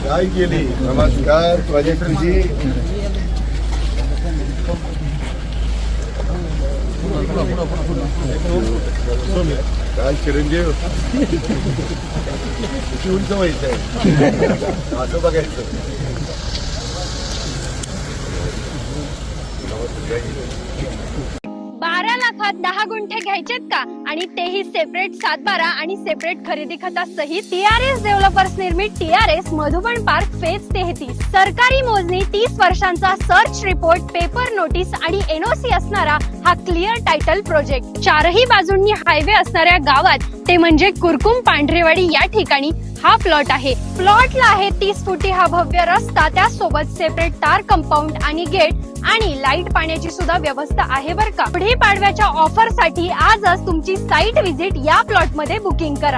काय केली. नमस्कार प्रोजेक्टरजी. काय चिरंजीव उंच व्हायचं आहे असं बघायचं. 12 लाखात 10 गुंठे घ्यायचेत का आणि तेही सेपरेट 7/12 आणि सेपरेट खरेदी खता सहित. टीआरएस डेव्हलपर्स निर्मित टीआरएस मधुबन पार्क फेज 33. सरकारी मोजणी 30 वर्षांचा सर्च रिपोर्ट, पेपर नोटीस आणि एनओसी असणारा हा क्लिअर टायटल प्रोजेक्ट. चारही बाजूंनी हायवे असणाऱ्या गावात ते म्हणजे कुरकुम पांढरेवाडी या ठिकाणी हा प्लॉट आहे. प्लॉटला आहे 30 फुटी हा भव्य रस्ता, त्यासोबत सेपरेट तार कंपाऊंड आणि गेट आणि लाईट पाण्याची सुद्धा व्यवस्था आहे बरं का. पुढे पाडव्याच्या ऑफर साठी आजच तुमची साईट व्हिजिट या प्लॉट मध्ये बुकिंग करा.